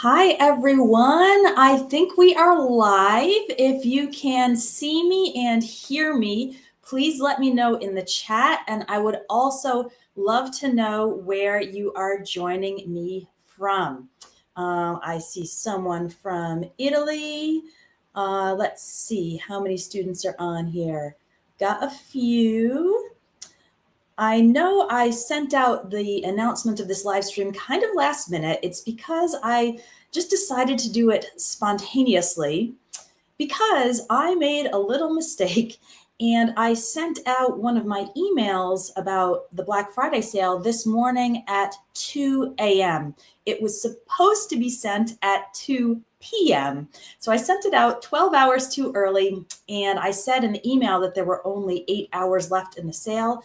Hi, everyone. I think we are live. If you can see me and hear me, please let me know in the chat. And I would also love to know where you are joining me from. I see someone from Italy. Let's see how many students are on here. Got a few. I know I sent out the announcement of this live stream kind of last minute. It's because I just decided to do it spontaneously because I made a little mistake and I sent out one of my emails about the Black Friday sale this morning at 2 a.m. It was supposed to be sent at 2 p.m. So I sent it out 12 hours too early, and I said in the email that there were only 8 hours left in the sale.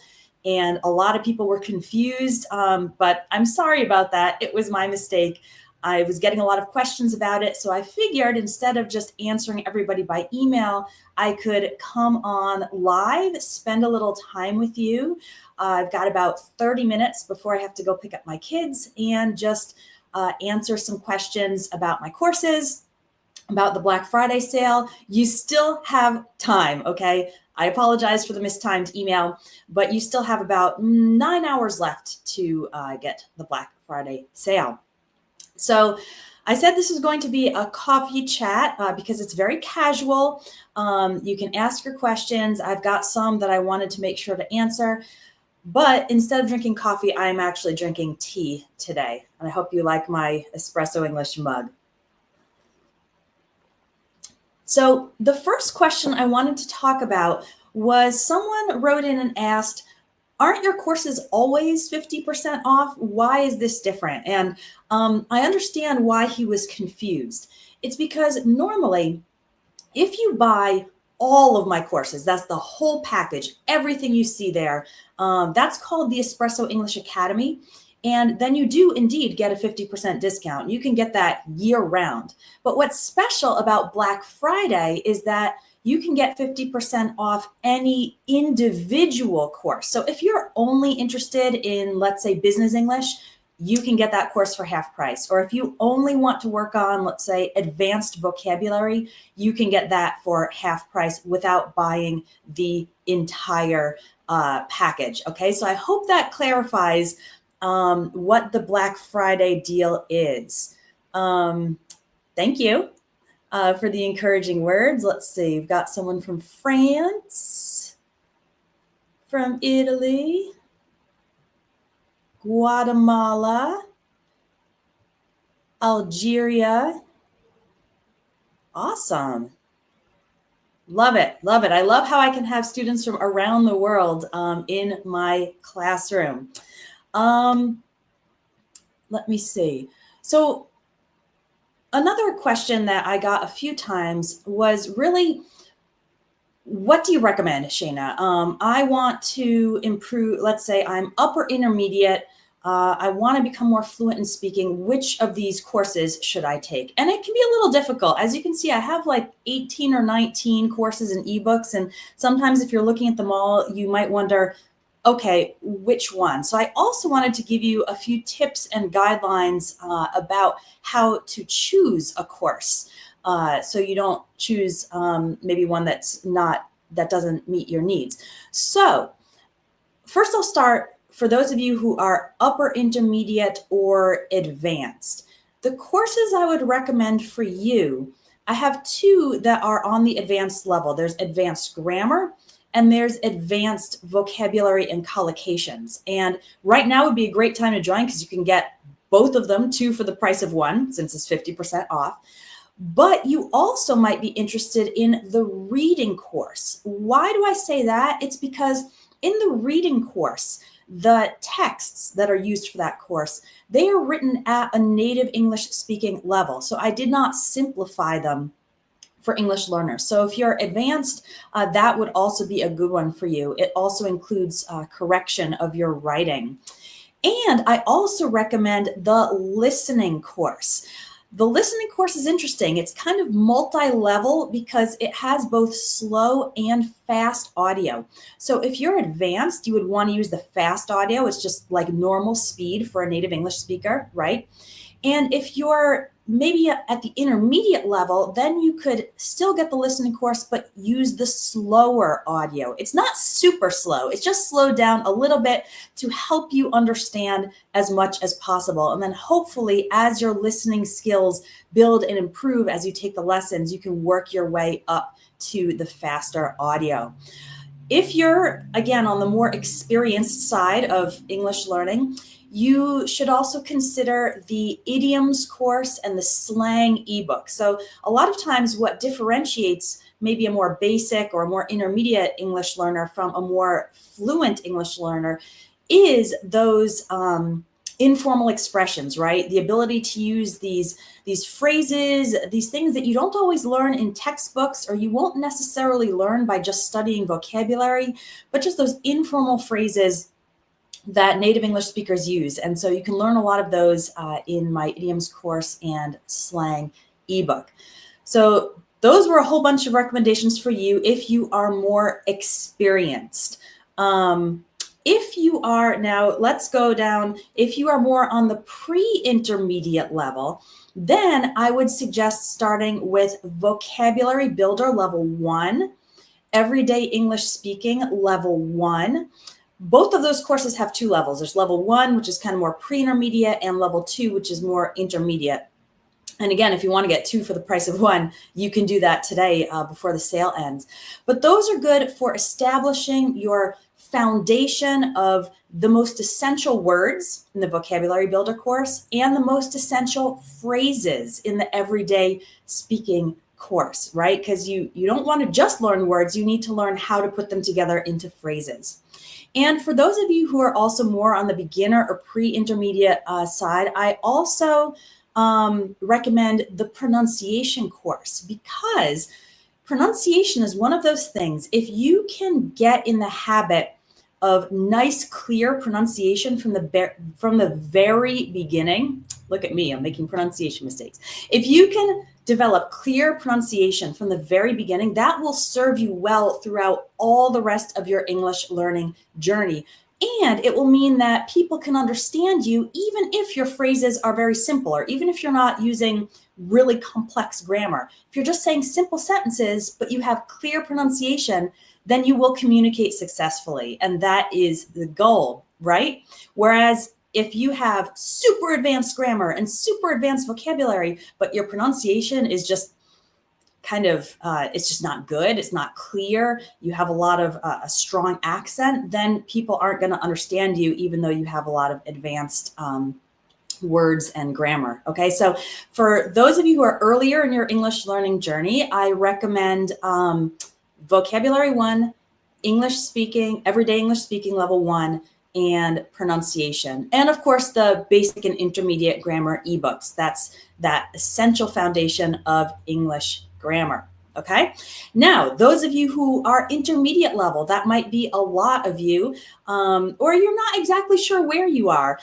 And a lot of people were confused, but I'm sorry about that. It was my mistake. I was getting a lot of questions about it. So I figured instead of just answering everybody by email, I could come on live, spend a little time with you. I've got about 30 minutes before I have to go pick up my kids and just answer some questions about my courses, about the Black Friday sale. You still have time, okay? I apologize for the mistimed email, but you still have about 9 hours left to get the Black Friday sale. So I said this is going to be a coffee chat because it's very casual. You can ask your questions. I've got some that I wanted to make sure to answer, but instead of drinking coffee, I'm actually drinking tea today. And I hope you like my espresso English mug. So the first question I wanted to talk about was someone wrote in and asked, aren't your courses always 50% off? Why is this different? And I understand why he was confused. It's because normally, if you buy all of my courses, that's the whole package, everything you see there, that's called the Espresso English Academy. And then you do indeed get a 50% discount. You can get that year round. But what's special about Black Friday is that you can get 50% off any individual course. So if you're only interested in, let's say, business English, you can get that course for half price. Or if you only want to work on, let's say, advanced vocabulary, you can get that for half price without buying the entire package. Okay, so I hope that clarifies what the Black Friday deal is. Thank you for the encouraging words. Let's see, we've got someone from France, from Italy, Guatemala, Algeria. Awesome. Love it. Love it. I love how I can have students from around the world in my classroom. Let me see. So another question that I got a few times was really, what do you recommend, Shayna? I want to improve, let's say I'm upper intermediate. I want to become more fluent in speaking. Which of these courses should I take? And it can be a little difficult. As you can see, I have like 18 or 19 courses and ebooks. And sometimes if you're looking at them all, you might wonder, okay, which one? So I also wanted to give you a few tips and guidelines about how to choose a course. So you don't choose maybe one that doesn't meet your needs. So first I'll start for those of you who are upper intermediate or advanced. The courses I would recommend for you, I have two that are on the advanced level. There's advanced grammar and there's advanced vocabulary and collocations. And right now would be a great time to join because you can get both of them, two for the price of one, since it's 50% off. But you also might be interested in the reading course. Why do I say that? It's because in the reading course, the texts that are used for that course, they are written at a native English speaking level. So I did not simplify them for English learners. So if you're advanced, that would also be a good one for you. It also includes correction of your writing. And I also recommend the listening course. The listening course is interesting. It's kind of multi-level because it has both slow and fast audio. So if you're advanced, you would want to use the fast audio. It's just like normal speed for a native English speaker, right? And if you're maybe at the intermediate level, then you could still get the listening course, but use the slower audio. It's not super slow. It's just slowed down a little bit to help you understand as much as possible. And then hopefully as your listening skills build and improve as you take the lessons, you can work your way up to the faster audio. If you're, again, on the more experienced side of English learning, you should also consider the idioms course and the slang ebook. So a lot of times what differentiates maybe a more basic or a more intermediate English learner from a more fluent English learner is those informal expressions, right? The ability to use these phrases, these things that you don't always learn in textbooks, or you won't necessarily learn by just studying vocabulary, but just those informal phrases that native English speakers use. And so you can learn a lot of those in my idioms course and slang ebook. So those were a whole bunch of recommendations for you if you are more experienced. If you are, now let's go down, if you are more on the pre-intermediate level, then I would suggest starting with Vocabulary Builder Level 1, Everyday English Speaking Level 1. Both of those courses have two levels. There's level 1, which is kind of more pre-intermediate, and level 2, which is more intermediate. And again, if you want to get 2 for the price of 1, you can do that today before the sale ends. But those are good for establishing your foundation of the most essential words in the Vocabulary Builder course and the most essential phrases in the Everyday Speaking course, right? Because you don't want to just learn words, you need to learn how to put them together into phrases. And for those of you who are also more on the beginner or pre-intermediate side, I also recommend the pronunciation course, because pronunciation is one of those things. If you can get in the habit of nice, clear pronunciation from the very beginning, look at me, I'm making pronunciation mistakes. If you can develop clear pronunciation from the very beginning, that will serve you well throughout all the rest of your English learning journey. And it will mean that people can understand you even if your phrases are very simple, or even if you're not using really complex grammar. If you're just saying simple sentences, but you have clear pronunciation, then you will communicate successfully. And that is the goal, right? Whereas if you have super advanced grammar and super advanced vocabulary, but your pronunciation is just kind of, it's just not good, it's not clear, you have a lot of a strong accent, then people aren't going to understand you, even though you have a lot of advanced words and grammar. Okay, so for those of you who are earlier in your English learning journey, I recommend Vocabulary 1, English Speaking, Everyday English Speaking Level 1, and pronunciation. And of course, the basic and intermediate grammar ebooks. That's that essential foundation of English grammar. Okay. Now, those of you who are intermediate level, that might be a lot of you, or you're not exactly sure where you are.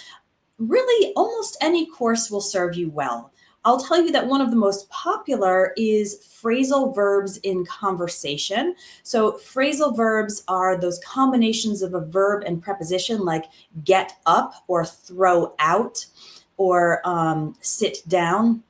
Really, almost any course will serve you well. I'll tell you that one of the most popular is phrasal verbs in conversation. So phrasal verbs are those combinations of a verb and preposition, like get up or throw out or sit down.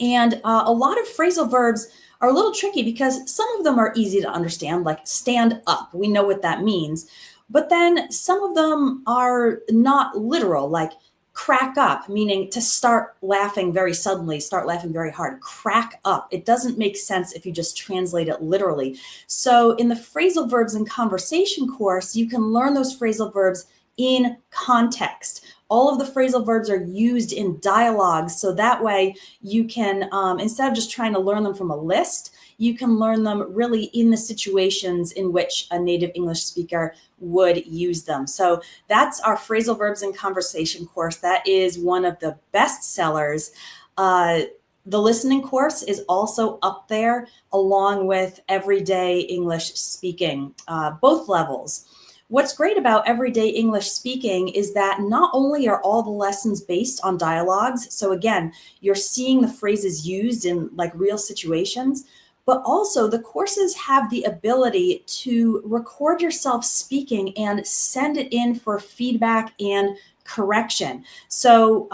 And a lot of phrasal verbs are a little tricky because some of them are easy to understand, like stand up. We know what that means. But then some of them are not literal, like crack up, meaning to start laughing very suddenly, start laughing very hard. Crack up. It doesn't make sense if you just translate it literally. So in the phrasal verbs in conversation course, you can learn those phrasal verbs in context. All of the phrasal verbs are used in dialogues, so that way you can, instead of just trying to learn them from a list, you can learn them really in the situations in which a native English speaker would use them. So that's our phrasal verbs in conversation course. That is one of the best sellers. The listening course is also up there along with everyday English speaking, both levels. What's great about everyday English speaking is that not only are all the lessons based on dialogues, so again, you're seeing the phrases used in like real situations, but also the courses have the ability to record yourself speaking and send it in for feedback and correction. So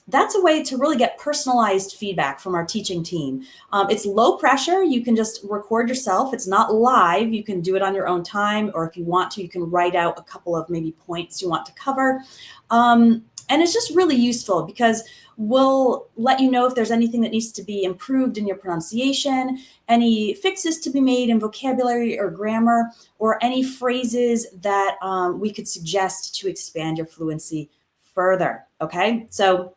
that's a way to really get personalized feedback from our teaching team. It's low pressure. You can just record yourself. It's not live. You can do it on your own time, or if you want to, you can write out a couple of maybe points you want to cover. And it's just really useful because we'll let you know if there's anything that needs to be improved in your pronunciation, any fixes to be made in vocabulary or grammar, or any phrases that we could suggest to expand your fluency further. Okay, so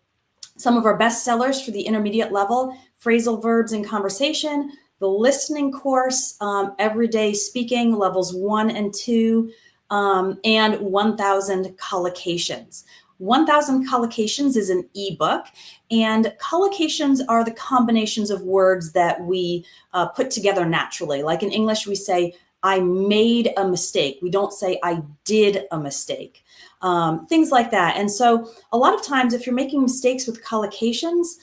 some of our best sellers for the intermediate level: phrasal verbs in conversation, the listening course, everyday speaking levels 1 and 2, and 1,000 collocations. 1,000 collocations is an ebook, and collocations are the combinations of words that we put together naturally. Like in English, we say, I made a mistake. We don't say, I did a mistake. Things like that. And so a lot of times, if you're making mistakes with collocations,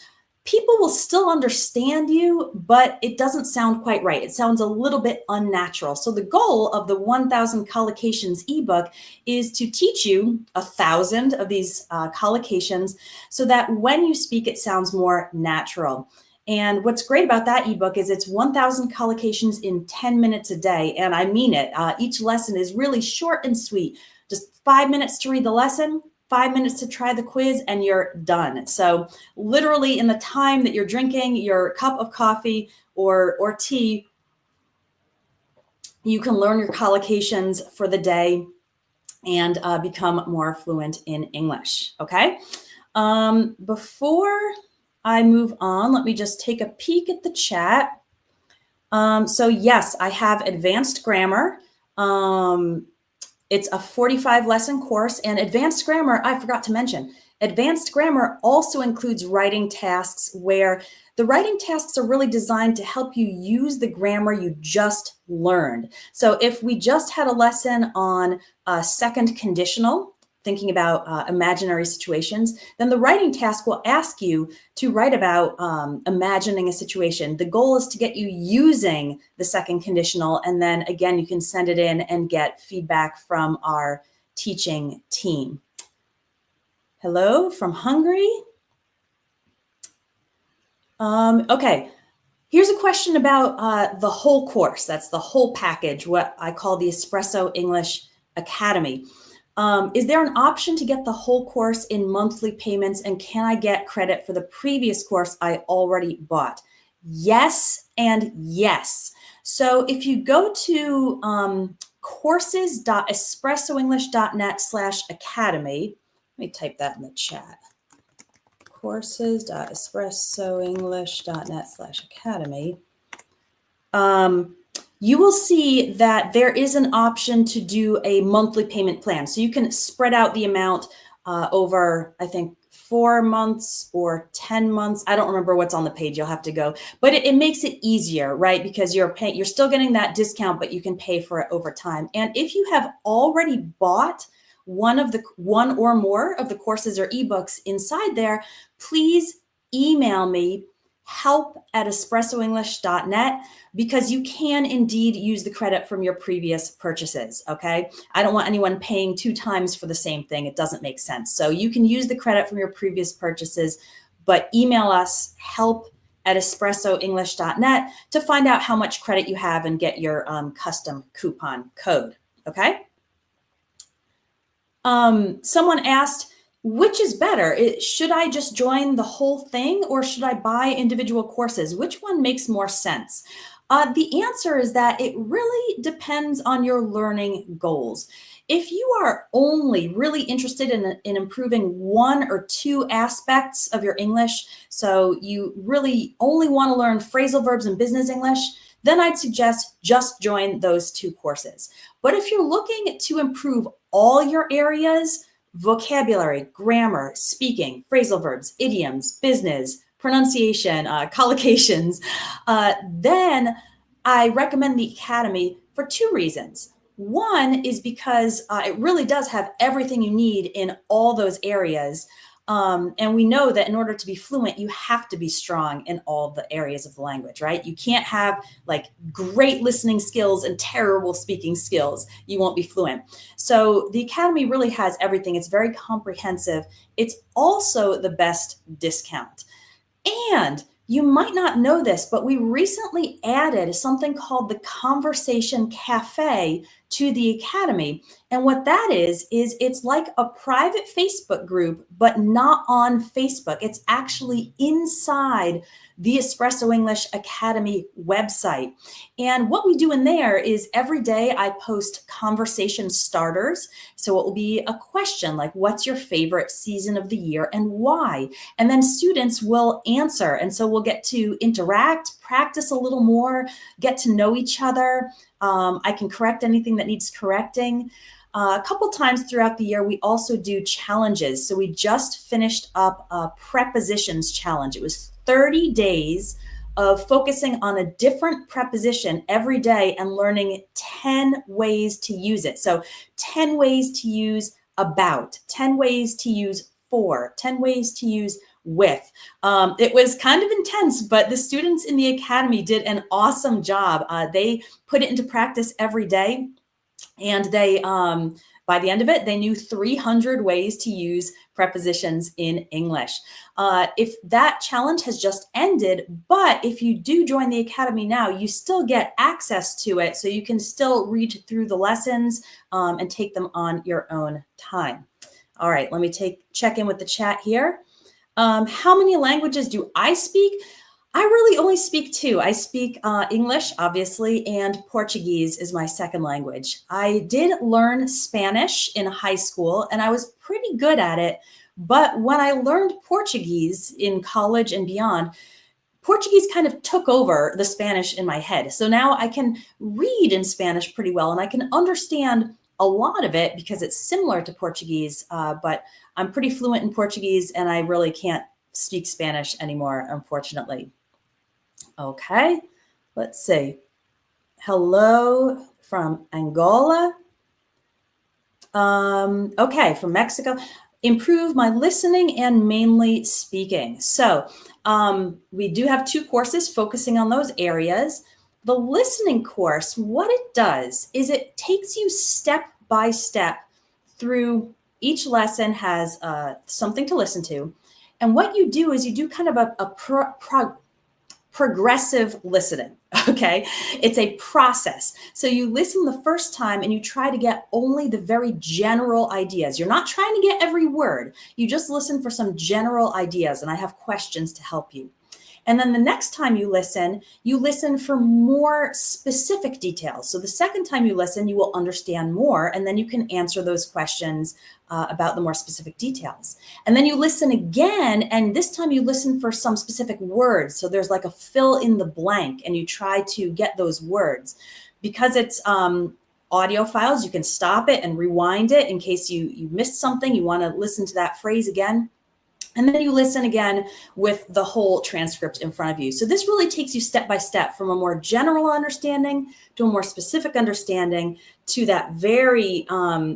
people will still understand you, but it doesn't sound quite right. It sounds a little bit unnatural. So the goal of the 1,000 collocations ebook is to teach you 1,000 of these collocations so that when you speak, it sounds more natural. And what's great about that ebook is it's 1,000 collocations in 10 minutes a day. And I mean it. Each lesson is really short and sweet. Just 5 minutes to read the lesson, 5 minutes to try the quiz, and you're done. So literally in the time that you're drinking your cup of coffee or tea, you can learn your collocations for the day and become more fluent in English, okay? Before I move on, let me just take a peek at the chat. So yes, I have advanced grammar. It's a 45 lesson course, and advanced grammar, I forgot to mention, advanced grammar also includes writing tasks where the writing tasks are really designed to help you use the grammar you just learned. So if we just had a lesson on second conditional, thinking about imaginary situations, then the writing task will ask you to write about imagining a situation. The goal is to get you using the second conditional, and then again, you can send it in and get feedback from our teaching team. Hello from Hungary. Okay, here's a question about the whole course. That's the whole package, what I call the Espresso English Academy. Is there an option to get the whole course in monthly payments, and can I get credit for the previous course I already bought? Yes and yes. So if you go to courses.espressoenglish.net/academy, let me type that in the chat. courses.espressoenglish.net/academy. You will see that there is an option to do a monthly payment plan. So you can spread out the amount over, I think, 4 months or 10 months. I don't remember what's on the page. You'll have to go. But it makes it easier, right? Because you're still getting that discount, but you can pay for it over time. And if you have already bought one or more of the courses or ebooks inside there, please email me help@espressoenglish.net, because you can indeed use the credit from your previous purchases, okay? I don't want anyone paying 2 times for the same thing. It doesn't make sense. So you can use the credit from your previous purchases, but email us help@espressoenglish.net to find out how much credit you have and get your custom coupon code, okay? Someone asked, which is better? Should I just join the whole thing, or should I buy individual courses? Which one makes more sense? The answer is that it really depends on your learning goals. If you are only really interested in improving 1 or 2 aspects of your English, so you really only want to learn phrasal verbs and business English, then I'd suggest just join those 2 courses. But if you're looking to improve all your areas, vocabulary, grammar, speaking, phrasal verbs, idioms, business, pronunciation, collocations, then I recommend the Academy for 2 reasons. One is because it really does have everything you need in all those areas. And we know that in order to be fluent, you have to be strong in all the areas of the language, right? You can't have like great listening skills and terrible speaking skills. You won't be fluent. So the Academy really has everything. It's very comprehensive. It's also the best discount. And you might not know this, but we recently added something called the Conversation Cafe to the Academy. And what that is it's like a private Facebook group, but not on Facebook. It's actually inside the Espresso English Academy website. And what we do in there is every day I post conversation starters. So it will be a question like, what's your favorite season of the year and why? And then students will answer. And so we'll get to interact, practice a little more, get to know each other. I can correct anything that needs correcting. A couple times throughout the year, we also do challenges. So we just finished up a prepositions challenge. It was 30 days of focusing on a different preposition every day and learning 10 ways to use it. So 10 ways to use about, 10 ways to use for, 10 ways to use with. It was kind of intense, but the students in the Academy did an awesome job. They put it into practice every day, and they, by the end of it, they knew 300 ways to use prepositions in English. If that challenge has just ended, but if you do join the Academy now, you still get access to it, so you can still read through the lessons and take them on your own time. All right, let me check in with the chat here. How many languages do I speak? I really only speak two. I speak English, obviously, and Portuguese is my second language. I did learn Spanish in high school, and I was pretty good at it. But when I learned Portuguese in college and beyond, Portuguese kind of took over the Spanish in my head. So now I can read in Spanish pretty well, and I can understand a lot of it because it's similar to Portuguese, but I'm pretty fluent in Portuguese, and I really can't speak Spanish anymore, unfortunately. Okay, let's see. Hello from Angola. Okay, from Mexico. Improve my listening and mainly speaking. So we do have two courses focusing on those areas. The listening course, what it does is it takes you step by step through each lesson has something to listen to. And what you do is you do kind of a progressive listening. Okay. It's a process. So you listen the first time and you try to get only the very general ideas. You're not trying to get every word. You just listen for some general ideas. And I have questions to help you. And then the next time you listen for more specific details. So the second time you listen, you will understand more, and then you can answer those questions about the more specific details. And then you listen again, and this time you listen for some specific words. So there's like a fill in the blank, and you try to get those words. Because it's audio files, you can stop it and rewind it in case you missed something, you want to listen to that phrase again. And then you listen again with the whole transcript in front of you. So this really takes you step by step from a more general understanding to a more specific understanding to that very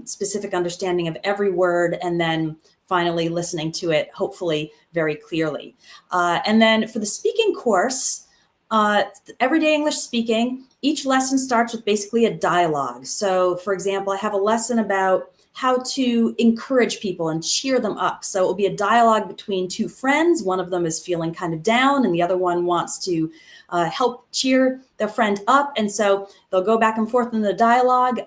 specific understanding of every word, and then finally listening to it, hopefully very clearly. And then for the speaking course, everyday English speaking, each lesson starts with basically a dialogue. So for example, I have a lesson about how to encourage people and cheer them up. So it will be a dialogue between two friends. One of them is feeling kind of down and the other one wants to help cheer their friend up. And so they'll go back and forth in the dialogue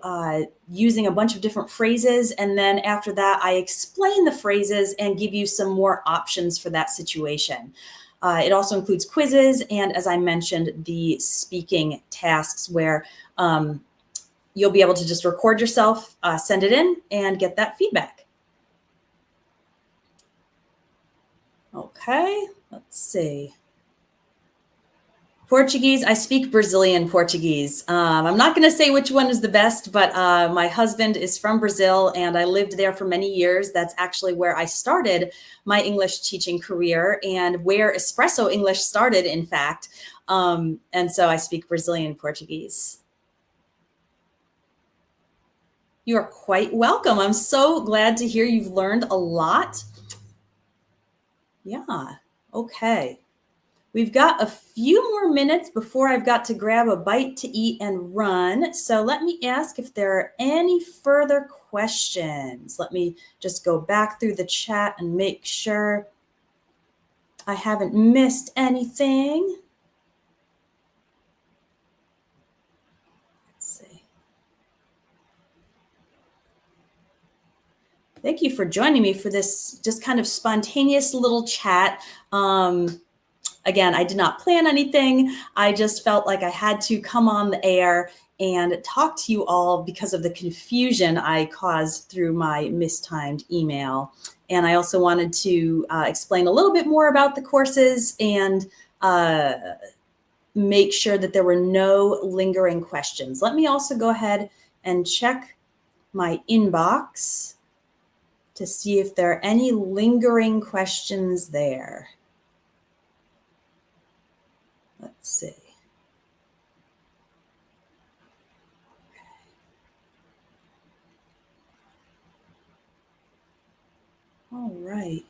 using a bunch of different phrases. And then after that, I explain the phrases and give you some more options for that situation. It also includes quizzes and, as I mentioned, the speaking tasks where you'll be able to just record yourself, send it in, and get that feedback. Okay, let's see. Portuguese, I speak Brazilian Portuguese. I'm not going to say which one is the best, but my husband is from Brazil and I lived there for many years. That's actually where I started my English teaching career and where Espresso English started, in fact. And so I speak Brazilian Portuguese. You are quite welcome. I'm so glad to hear you've learned a lot. Yeah. Okay. We've got a few more minutes before I've got to grab a bite to eat and run. So let me ask if there are any further questions. Let me just go back through the chat and make sure I haven't missed anything. Let's see. Thank you for joining me for this just kind of spontaneous little chat. Again, I did not plan anything. I just felt like I had to come on the air and talk to you all because of the confusion I caused through my mistimed email. And I also wanted to explain a little bit more about the courses and make sure that there were no lingering questions. Let me also go ahead and check my inbox to see if there are any lingering questions there. Let's see. All right.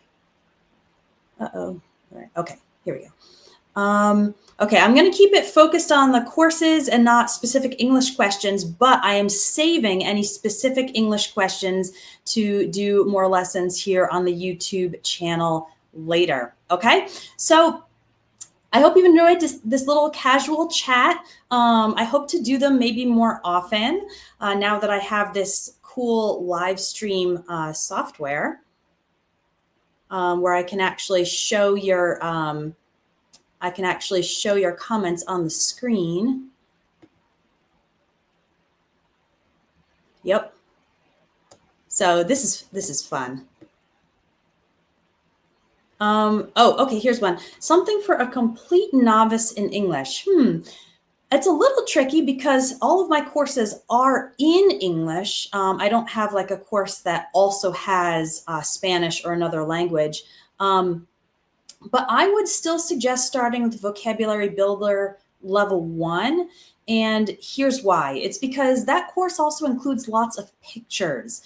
Uh-oh. All right. Okay, here we go. Okay, I'm going to keep it focused on the courses and not specific English questions, but I am saving any specific English questions to do more lessons here on the YouTube channel later. Okay, so I hope you've enjoyed this little casual chat. I hope to do them maybe more often now that I have this cool live stream software where I can actually show your comments on the screen. Yep. So this is fun. Okay, here's one. Something for a complete novice in English. It's a little tricky because all of my courses are in English. I don't have like a course that also has Spanish or another language. But I would still suggest starting with Vocabulary Builder Level 1. And here's why. It's because that course also includes lots of pictures.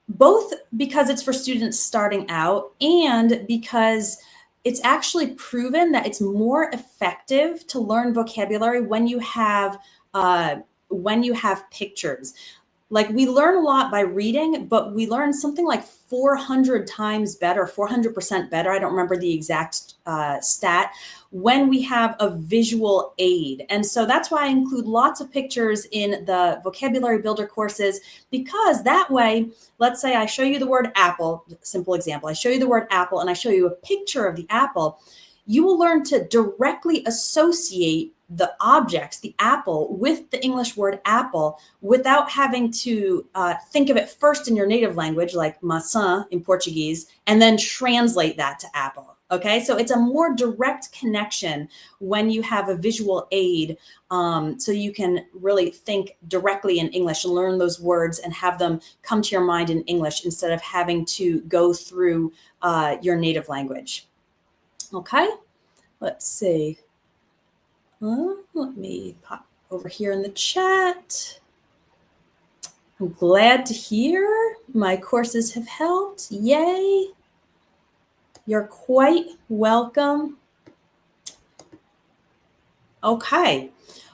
Both because it's for students starting out and because it's actually proven that it's more effective to learn vocabulary when you have pictures. Like we learn a lot by reading, but we learn something like 400 times better, 400% better. I don't remember the exact stat when we have a visual aid. And so that's why I include lots of pictures in the vocabulary builder courses, because that way, let's say I show you the word apple, simple example. I show you the word apple and I show you a picture of the apple. You will learn to directly associate the object, the apple, with the English word apple without having to think of it first in your native language, like maçã in Portuguese, and then translate that to apple. Okay, so it's a more direct connection when you have a visual aid, so you can really think directly in English and learn those words and have them come to your mind in English instead of having to go through your native language. Okay, let's see. Let me pop over here in the chat. I'm glad to hear my courses have helped. Yay. You're quite welcome. Okay.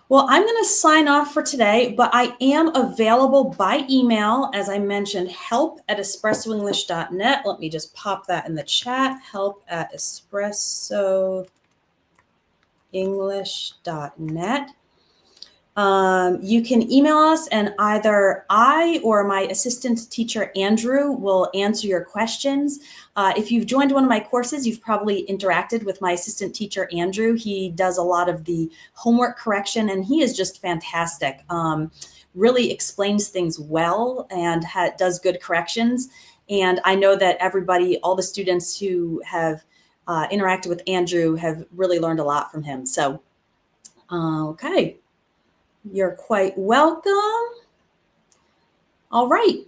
Well, I'm going to sign off for today, but I am available by email, as I mentioned, help@espressoenglish.net. Let me just pop that in the chat, help@espressoenglish.net. You can email us and either I or my assistant teacher, Andrew, will answer your questions. If you've joined one of my courses, you've probably interacted with my assistant teacher, Andrew. He does a lot of the homework correction and he is just fantastic. Really explains things well and does good corrections. And I know that everybody, all the students who have interacted with Andrew have really learned a lot from him. So, okay. You're quite welcome. All right.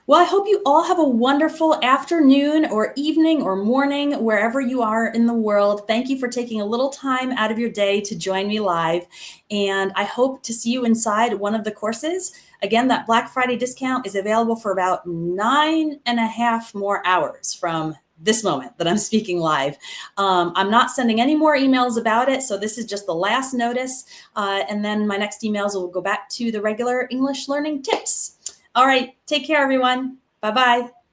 Well, I hope you all have a wonderful afternoon or evening or morning, wherever you are in the world. Thank you for taking a little time out of your day to join me live. And I hope to see you inside one of the courses. Again, that Black Friday discount is available for about 9.5 more hours from this moment that I'm speaking live. I'm not sending any more emails about it, so this is just the last notice, and then my next emails will go back to the regular English learning tips. All right, take care, everyone. Bye-bye.